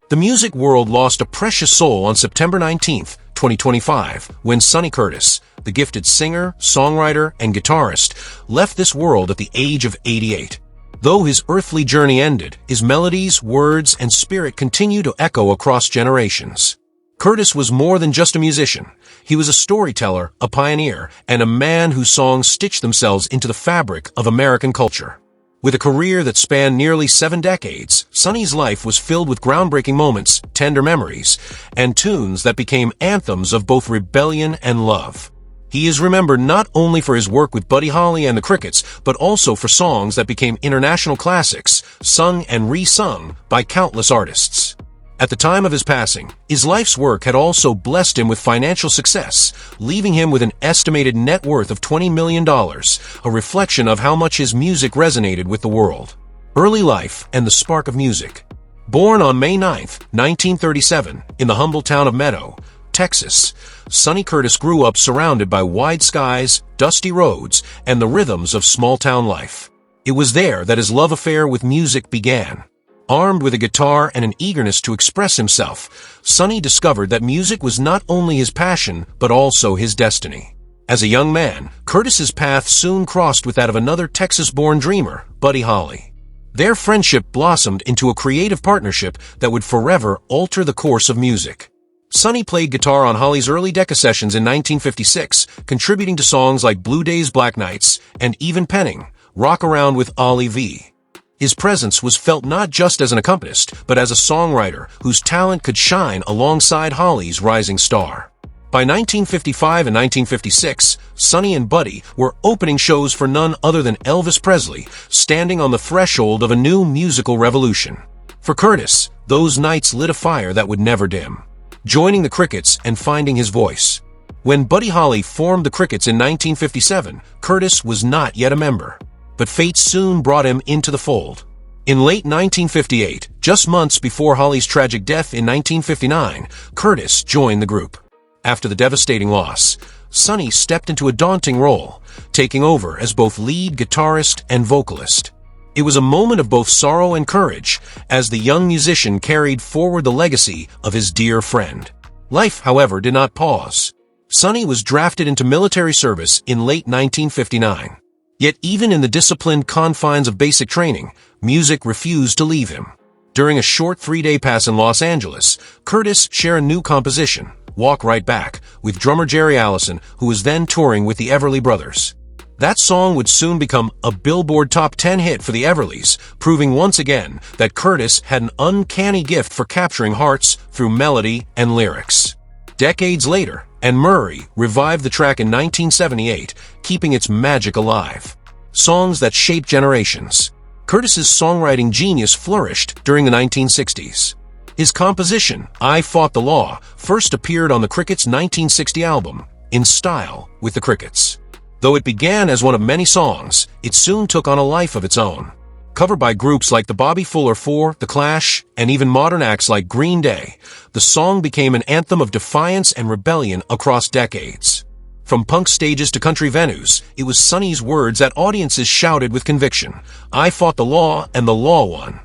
The music world lost a precious soul on September 19, 2025, when Sonny Curtis, the gifted singer, songwriter, and guitarist, left this world at the age of 88. Though his earthly journey ended, his melodies, words, and spirit continue to echo across generations. Curtis was more than just a musician. He was a storyteller, a pioneer, and a man whose songs stitched themselves into the fabric of American culture. With a career that spanned nearly 7 decades, Sonny's life was filled with groundbreaking moments, tender memories, and tunes that became anthems of both rebellion and love. He is remembered not only for his work with Buddy Holly and the Crickets, but also for songs that became international classics, sung and re-sung by countless artists. At the time of his passing, his life's work had also blessed him with financial success, leaving him with an estimated net worth of $20 million, a reflection of how much his music resonated with the world. Early life and the spark of music. Born on May 9, 1937, in the humble town of Meadow, Texas, Sonny Curtis grew up surrounded by wide skies, dusty roads, and the rhythms of small-town life. It was there that his love affair with music began. Armed with a guitar and an eagerness to express himself, Sonny discovered that music was not only his passion, but also his destiny. As a young man, Curtis's path soon crossed with that of another Texas-born dreamer, Buddy Holly. Their friendship blossomed into a creative partnership that would forever alter the course of music. Sonny played guitar on Holly's early Decca sessions in 1956, contributing to songs like Blue Days, Black Nights, and even penning Rock Around with Ollie V. His presence was felt not just as an accompanist, but as a songwriter whose talent could shine alongside Holly's rising star. By 1955 and 1956, Sonny and Buddy were opening shows for none other than Elvis Presley, standing on the threshold of a new musical revolution. For Curtis, those nights lit a fire that would never dim. Joining the Crickets and finding his voice. When Buddy Holly formed the Crickets in 1957, Curtis was not yet a member. But fate soon brought him into the fold. In late 1958, just months before Holly's tragic death in 1959, Curtis joined the group. After the devastating loss, Sonny stepped into a daunting role, taking over as both lead guitarist and vocalist. It was a moment of both sorrow and courage, as the young musician carried forward the legacy of his dear friend. Life, however, did not pause. Sonny was drafted into military service in late 1959. Yet even in the disciplined confines of basic training, music refused to leave him. During a short 3-day pass in Los Angeles, Curtis shared a new composition, Walk Right Back, with drummer Jerry Allison, who was then touring with the Everly Brothers. That song would soon become a Billboard Top 10 hit for the Everlys, proving once again that Curtis had an uncanny gift for capturing hearts through melody and lyrics. Decades later, and Murray revived the track in 1978, keeping its magic alive. Songs that shaped generations. Curtis's songwriting genius flourished during the 1960s. His composition, I Fought the Law, first appeared on the Crickets' 1960 album, In Style with the Crickets. Though it began as one of many songs, it soon took on a life of its own. Covered by groups like the Bobby Fuller Four, The Clash, and even modern acts like Green Day, the song became an anthem of defiance and rebellion across decades. From punk stages to country venues, it was Sonny's words that audiences shouted with conviction, I fought the law and the law won.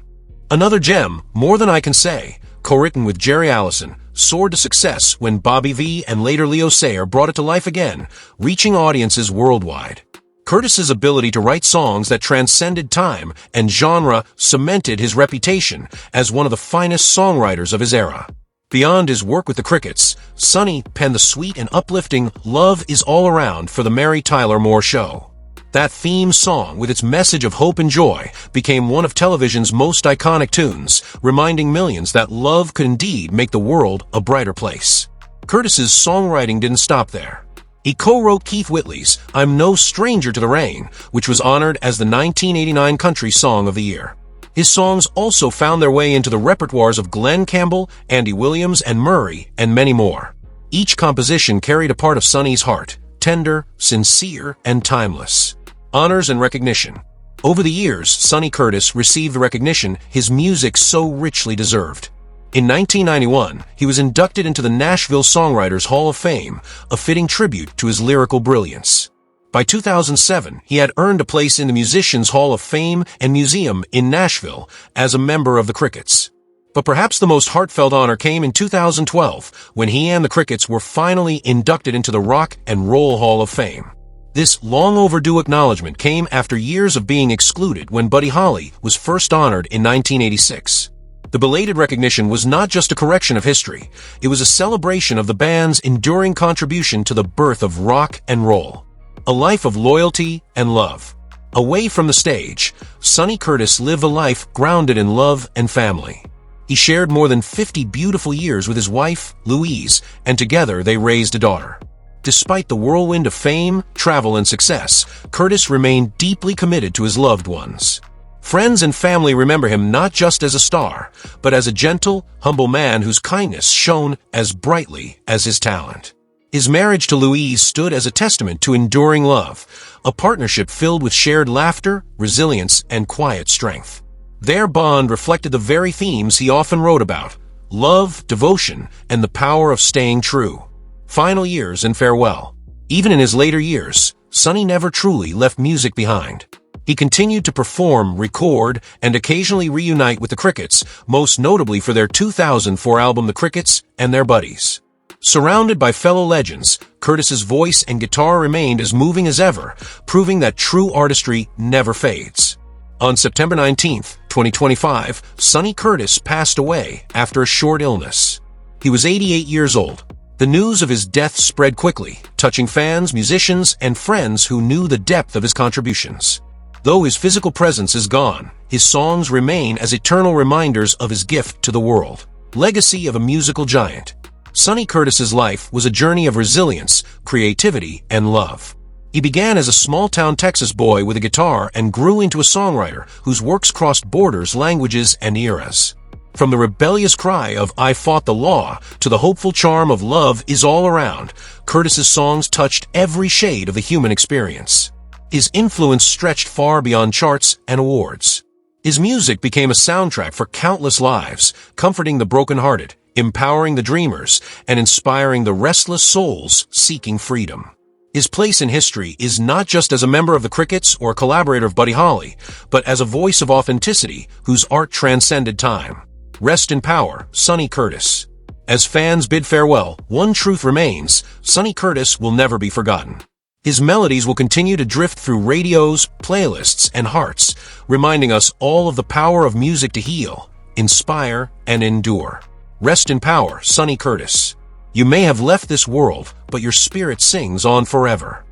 Another gem, More Than I Can Say, co-written with Jerry Allison, soared to success when Bobby V and later Leo Sayer brought it to life again, reaching audiences worldwide. Curtis's ability to write songs that transcended time and genre cemented his reputation as one of the finest songwriters of his era. Beyond his work with the Crickets, Sonny penned the sweet and uplifting Love Is All Around for the Mary Tyler Moore Show. That theme song, with its message of hope and joy, became one of television's most iconic tunes, reminding millions that love could indeed make the world a brighter place. Curtis's songwriting didn't stop there. He co-wrote Keith Whitley's I'm No Stranger to the Rain, which was honored as the 1989 Country Song of the Year. His songs also found their way into the repertoires of Glenn Campbell, Andy Williams, and Murray, and many more. Each composition carried a part of Sonny's heart, tender, sincere, and timeless. Honors and recognition. Over the years, Sonny Curtis received the recognition his music so richly deserved. In 1991, he was inducted into the Nashville Songwriters Hall of Fame, a fitting tribute to his lyrical brilliance. By 2007, he had earned a place in the Musicians Hall of Fame and Museum in Nashville as a member of the Crickets. But perhaps the most heartfelt honor came in 2012, when he and the Crickets were finally inducted into the Rock and Roll Hall of Fame. This long-overdue acknowledgement came after years of being excluded when Buddy Holly was first honored in 1986. The belated recognition was not just a correction of history, it was a celebration of the band's enduring contribution to the birth of rock and roll. A life of loyalty and love. Away from the stage, Sonny Curtis lived a life grounded in love and family. He shared more than 50 beautiful years with his wife, Louise, and together they raised a daughter. Despite the whirlwind of fame, travel, and success, Curtis remained deeply committed to his loved ones. Friends and family remember him not just as a star, but as a gentle, humble man whose kindness shone as brightly as his talent. His marriage to Louise stood as a testament to enduring love, a partnership filled with shared laughter, resilience, and quiet strength. Their bond reflected the very themes he often wrote about: love, devotion, and the power of staying true. Final years and farewell. Even in his later years, Sonny never truly left music behind. He continued to perform, record, and occasionally reunite with the Crickets, most notably for their 2004 album The Crickets and Their Buddies. Surrounded by fellow legends, Curtis's voice and guitar remained as moving as ever, proving that true artistry never fades. On September 19, 2025, Sonny Curtis passed away after a short illness. He was 88 years old. The news of his death spread quickly, touching fans, musicians, and friends who knew the depth of his contributions. Though his physical presence is gone, his songs remain as eternal reminders of his gift to the world. Legacy of a musical giant. Sonny Curtis's life was a journey of resilience, creativity, and love. He began as a small-town Texas boy with a guitar and grew into a songwriter whose works crossed borders, languages, and eras. From the rebellious cry of "I fought the law" to the hopeful charm of "Love is all around," Curtis's songs touched every shade of the human experience. His influence stretched far beyond charts and awards. His music became a soundtrack for countless lives, comforting the brokenhearted, empowering the dreamers, and inspiring the restless souls seeking freedom. His place in history is not just as a member of the Crickets or a collaborator of Buddy Holly, but as a voice of authenticity whose art transcended time. Rest in power, Sonny Curtis. As fans bid farewell, one truth remains: Sonny Curtis will never be forgotten. His melodies will continue to drift through radios, playlists, and hearts, reminding us all of the power of music to heal, inspire, and endure. Rest in power, Sonny Curtis. You may have left this world, but your spirit sings on forever.